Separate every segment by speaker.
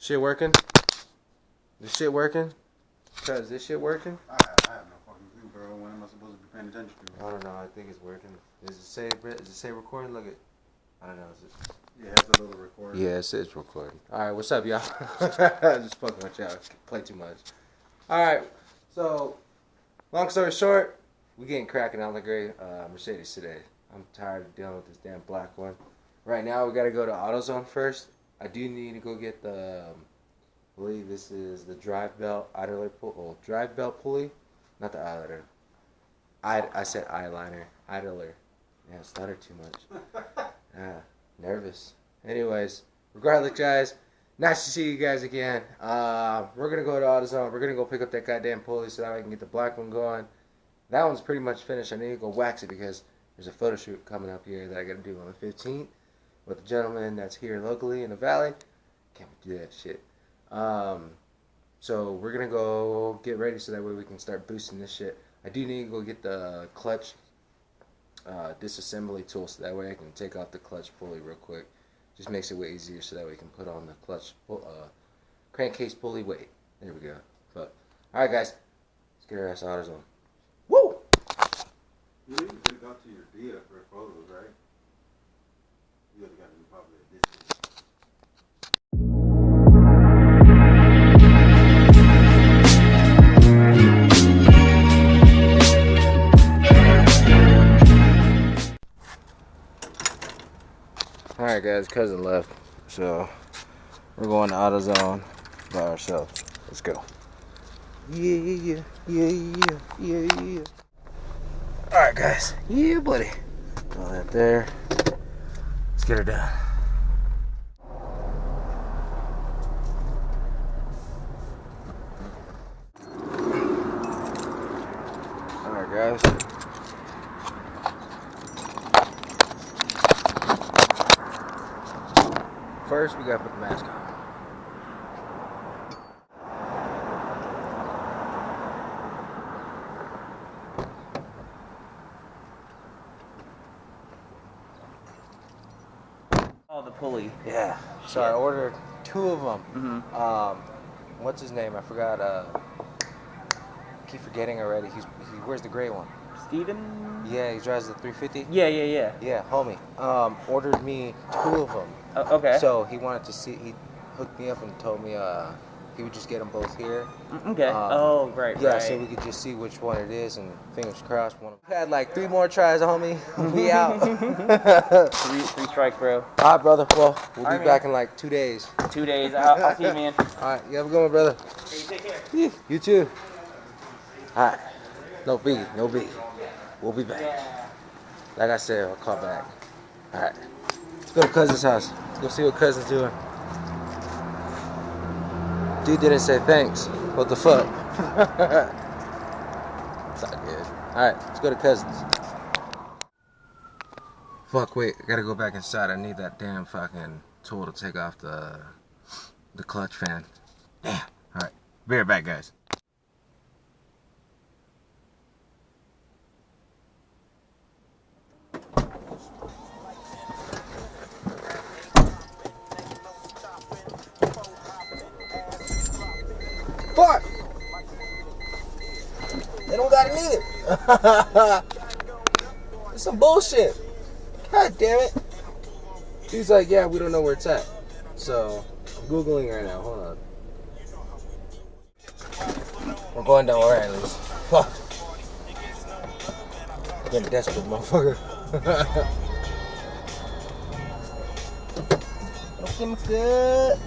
Speaker 1: Shit working? This shit working? Cuz, this shit working?
Speaker 2: I have no fucking clue, bro. When am I supposed to be paying attention to?
Speaker 1: I don't know. I think it's working. Does it say recording? Look at. I don't know. Is it?
Speaker 2: Yeah, it has a little recording.
Speaker 1: Yeah, it says recording. All right, what's up, y'all? Just fucking with y'all. Play too much. All right. So, long story short, we getting cracking on the gray Mercedes today. I'm tired of dealing with this damn black one. Right now, we gotta go to AutoZone first. I do need to go get the. I believe this is the Drivebelt idler Drivebelt pulley, not the eyeliner. I said eyeliner, idler. Yeah, stuttered too much. Nervous. Anyways, regardless, guys, nice to see you guys again. We're gonna go to AutoZone. We're gonna go pick up that goddamn pulley so that I can get the black one going. That one's pretty much finished. I need to go wax it because there's a photo shoot coming up here that I gotta do on the 15th with a gentleman that's here locally in the valley. Can't do that shit. So we're gonna go get ready so that way we can start boosting this shit. I do need to go get the clutch disassembly tool so that way I can take off the clutch pulley real quick. Just makes it way easier so that we can put on the clutch crankcase pulley weight. There we go. But alright guys, let's get our ass out of AutoZone. Woo!
Speaker 2: You could have got to your Dia for photos, right? You would have got them probably a distance.
Speaker 1: Alright guys, cousin left, so we're going to AutoZone by ourselves. Let's go. Yeah. Alright guys, yeah buddy. Throw that there. Let's get her done. Alright guys. First, we gotta put the mask on.
Speaker 3: Oh, the pulley.
Speaker 1: Yeah. So I ordered 2 of them. What's his name? I forgot. I keep forgetting already. Where's the gray one?
Speaker 3: Steven?
Speaker 1: Yeah, he drives the 350.
Speaker 3: Yeah.
Speaker 1: Yeah, homie. Ordered me 2 of them.
Speaker 3: Okay.
Speaker 1: So he wanted to see. He hooked me up and told me he would just get them both here.
Speaker 3: Okay. Right.
Speaker 1: Yeah, so we could just see which one it is, and fingers crossed. We had like 3 more tries, homie. We out.
Speaker 3: three strikes, bro.
Speaker 1: All right, brother. Well, we'll be back in like 2 days.
Speaker 3: 2 days. I'll see you, man.
Speaker 1: All right, you have a good one, brother.
Speaker 3: Hey, take care.
Speaker 1: Yeah, you too. All right. No biggie. We'll be back. Like I said, I'll call back. All right. Let's go to cousin's house. Go see what cousin's doing. Dude didn't say thanks. What the fuck? It's all good. Alright, let's go to cousin's. Fuck, wait. I gotta go back inside. I need that damn fucking tool to take off the clutch fan. Damn. Alright. Be right back, guys. Fuck! They don't got it either. It's some bullshit. God damn it. He's like, yeah, we don't know where it's at. So, I'm Googling right now. Hold on. We're going down right at least. Fuck. I'm getting desperate, motherfucker. Look at me good.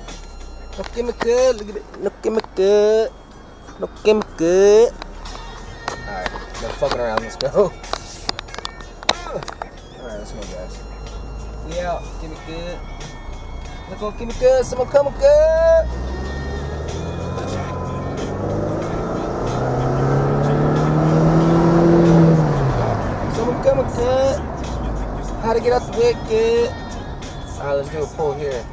Speaker 1: Look at me good. Look at it. Look at me good. Look at me good. Alright, no fucking around. Let's go. Alright, let's go, guys. We out. Give me good. Look, go, give me good. Someone coming good. Someone coming good. How to get out the way good. Alright, let's do a pull here.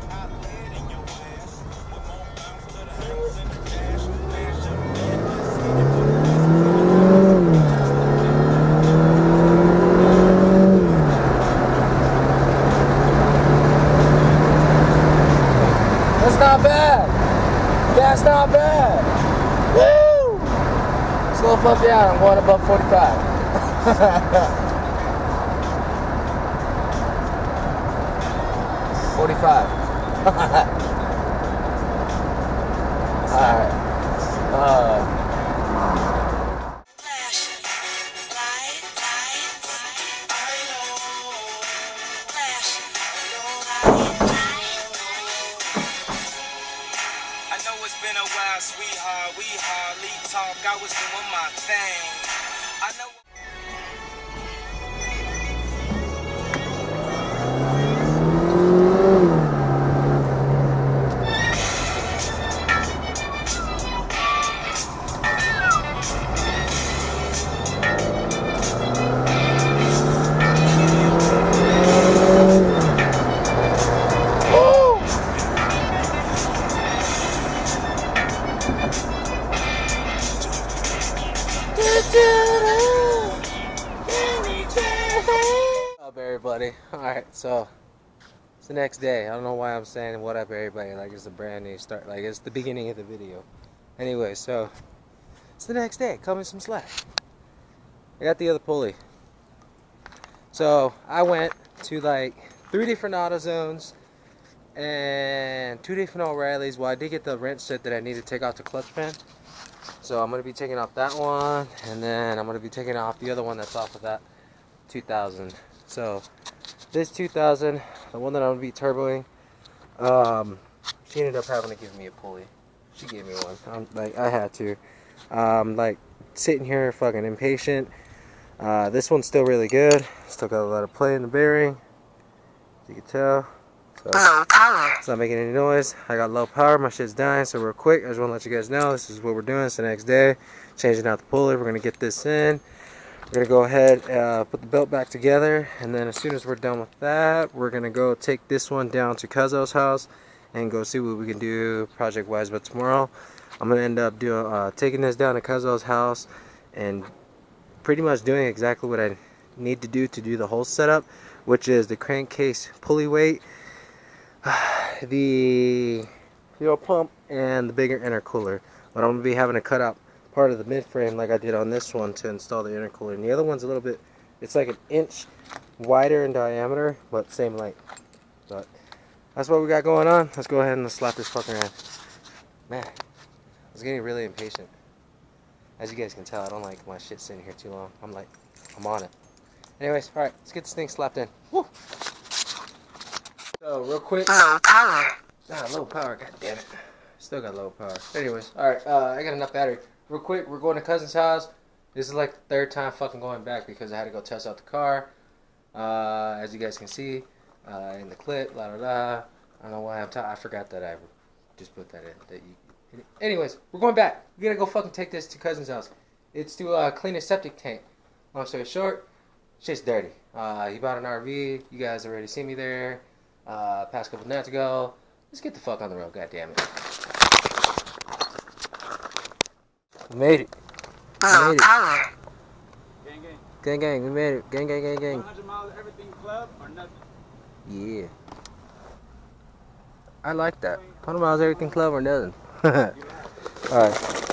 Speaker 1: That's not bad. That's not bad. Woo! Slow fuck down. I'm going above 45. 45. Alright.
Speaker 4: I know it's been a while, sweetheart. We hardly talk. I was doing my thing. I know.
Speaker 1: What up, everybody? Alright, so it's the next day. I don't know why I'm saying what up, everybody, like it's a brand new start, like it's the beginning of the video. Anyway, so it's the next day. Cut me some slack. I got the other pulley. So I went to like 3 different AutoZones and 2 different O'Reillys. Well, I did get the wrench set that I need to take off the clutch pin. So I'm going to be taking off that one, and then I'm going to be taking off the other one that's off of that 2000. So this 2000, the one that I'm going to be turboing, she ended up having to give me a pulley. She gave me one. I had to. Like sitting here fucking impatient. This one's still really good. Still got a lot of play in the bearing, as you can tell. So low power. It's not making any noise. I got low power. My shit's dying. So real quick, I just want to let you guys know this is what we're doing. It's the next day. Changing out the pulley. We're gonna get this in. We're gonna go ahead, put the belt back together, and then as soon as we're done with that, we're gonna go take this one down to Cuzzo's house and go see what we can do project-wise. But tomorrow, I'm gonna end up doing taking this down to Cuzzo's house and pretty much doing exactly what I need to do the whole setup, which is the crankcase pulley weight, the fuel pump, and the bigger intercooler. But I'm going to be having to cut out part of the mid-frame like I did on this one to install the intercooler. And the other one's a little bit, it's like an inch wider in diameter, but same length. But that's what we got going on. Let's go ahead and slap this fucker in. Man, I was getting really impatient. As you guys can tell, I don't like my shit sitting here too long. I'm on it. Anyways, alright, let's get this thing slapped in. Woo! So, real quick. Low power. Low power, god damn it. Still got low power. Anyways, alright, I got enough battery. Real quick, we're going to cousin's house. This is like the 3rd time fucking going back because I had to go test out the car. As you guys can see, in the clip, la la la. I don't know why I forgot that I just put that in. Anyways, we're going back. We gotta go fucking take this to cousin's house. It's to clean his septic tank. Long story short, shit's dirty. He bought an RV. You guys already seen me there. Past couple nights ago. Let's get the fuck on the road, goddammit. We made it. We made it.
Speaker 3: Gang, gang.
Speaker 1: Gang, gang, we made it. Gang, gang, gang, gang.
Speaker 3: 100 miles, everything club or nothing?
Speaker 1: Yeah. I like that. 100 miles, everything club or nothing. Alright.